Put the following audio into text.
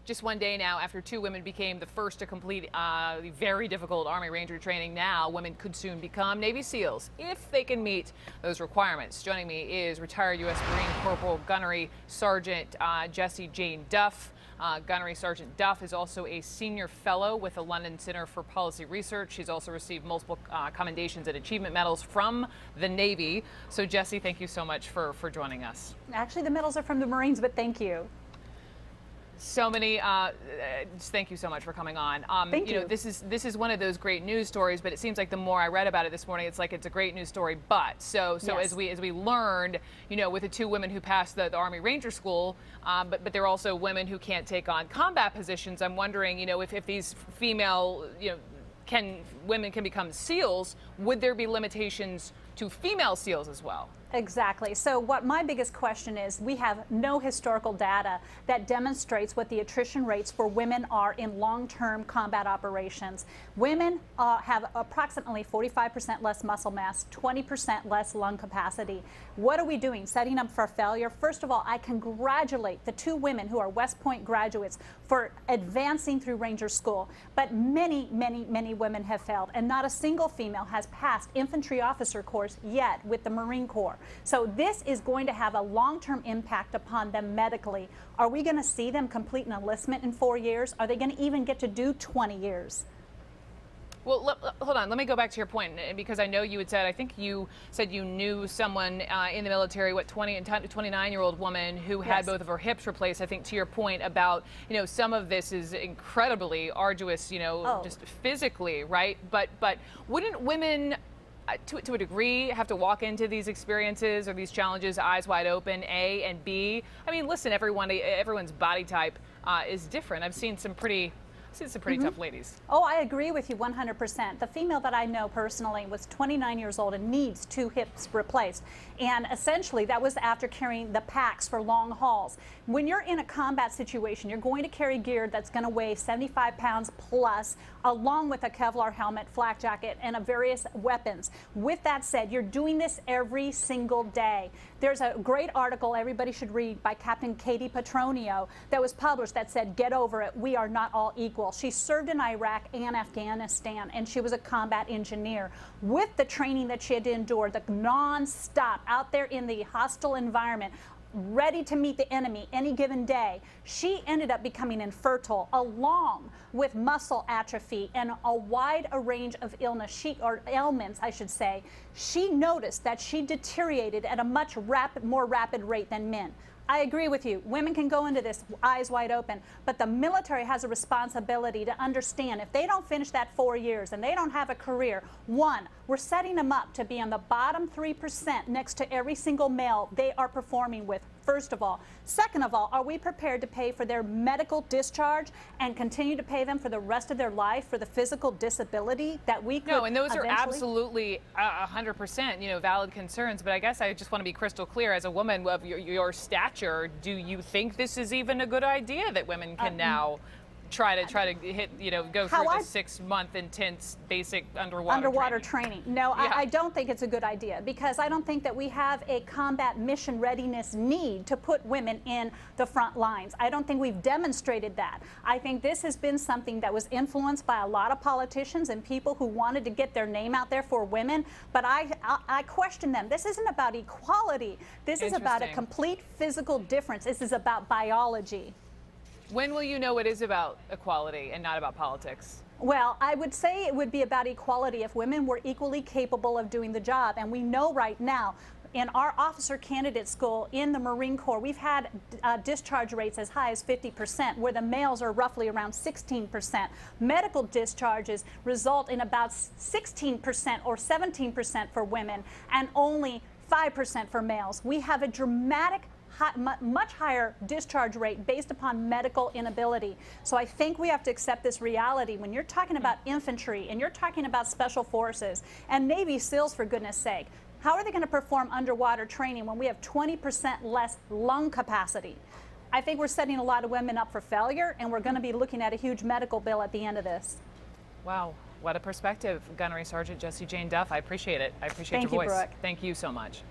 Just one day now after 2 women became the first to complete the very difficult Army Ranger training, now women could soon become Navy SEALs if they can meet those requirements. Joining me is retired U.S. Marine Corporal Gunnery Sergeant Jessie Jane Duff. Gunnery Sergeant Duff is also a senior fellow with the London Center for Policy Research. She's also received multiple commendations and achievement medals from the Navy. So Jessie, thank you so much for joining us. Actually, the medals are from the Marines, but thank you. So many, thank you so much for coming on. Thank you. You know, this is one of those great news stories, but it seems like the more I read about it this morning, it's like it's a great news story. But so Yes. as we learned, you know, with the 2 women who passed the Army Ranger School, but they're also women who can't take on combat positions. I'm wondering, you know, if these female, you know, women can become SEALs, would there be limitations to female SEALs as well? Exactly. So what my biggest question is, we have no historical data that demonstrates what the attrition rates for women are in long-term combat operations. Women have approximately 45% less muscle mass, 20% less lung capacity. What are we doing? Setting up for failure? First of all, I congratulate the 2 women who are West Point graduates for advancing through Ranger School. But many, many, many women have failed, and not a single female has passed infantry officer course yet with the Marine Corps. So this is going to have a long-term impact upon them medically. Are we going to see them complete an enlistment in 4 years? Are they going to even get to do 20 years? Well, hold on. Let me go back to your point, because I know you had said, I think you said you knew someone in the military, 29-year-old woman who had Yes. both of her hips replaced. I think to your point about, you know, some of this is incredibly arduous, you know, just physically, right? But wouldn't women to a degree have to walk into these experiences or these challenges eyes wide open, A, and B? I mean, listen, everyone's body type is different. I've seen some pretty tough ladies. Oh, I agree with you 100%. The female that I know personally was 29 years old and needs 2 hips replaced. And essentially that was after carrying the packs for long hauls. When you're in a combat situation, you're going to carry gear that's going to weigh 75 pounds plus, along with a Kevlar helmet, flak jacket, and various weapons. With that said, you're doing this every single day. There's a great article everybody should read by Captain Katie Petronio that was published that said, "Get over it, we are not all equal." She served in Iraq and Afghanistan, and she was a combat engineer. With the training that she had to endure, the non-stop out there in the hostile environment, ready to meet the enemy any given day, she ended up becoming infertile, along with muscle atrophy and a wide range of ailments, I should say. She noticed that she deteriorated at a much more rapid rate than men. I agree with you. Women can go into this eyes wide open, but the military has a responsibility to understand if they don't finish that 4 years and they don't have a career, one, we're setting them up to be on the bottom 3% next to every single male they are performing with, first of all. Second of all, are we prepared to pay for their medical discharge and continue to pay them for the rest of their life for the physical disability that we could No, and those are eventually... absolutely 100%, you know, valid concerns. But I guess I just want to be crystal clear, as a woman of your stature, do you think this is even a good idea that women can now try to hit, you know, go through the 6-month intense basic underwater training? No, Yeah. I don't think it's a good idea, because I don't think that we have a combat mission readiness need to put women in the front lines. I don't think we've demonstrated that. I think this has been something that was influenced by a lot of politicians and people who wanted to get their name out there for women, but I question them. This isn't about equality. This is about a complete physical difference. This is about biology. When will you know it is about equality and not about politics? Well, I would say it would be about equality if women were equally capable of doing the job. And we know right now, in our officer candidate school in the Marine Corps, we've had discharge rates as high as 50%, where the males are roughly around 16%. Medical discharges result in about 16% or 17% for women and only 5% for males. We have a dramatic much higher discharge rate based upon medical inability. So I think we have to accept this reality. When you're talking about infantry and you're talking about special forces and Navy SEALs, for goodness sake, how are they going to perform underwater training when we have 20% less lung capacity? I think we're setting a lot of women up for failure, and we're going to be looking at a huge medical bill at the end of this. Wow, what a perspective. Gunnery Sergeant Jessie Jane Duff, I appreciate it. I appreciate your voice. Thank you, Brooke. Thank you so much.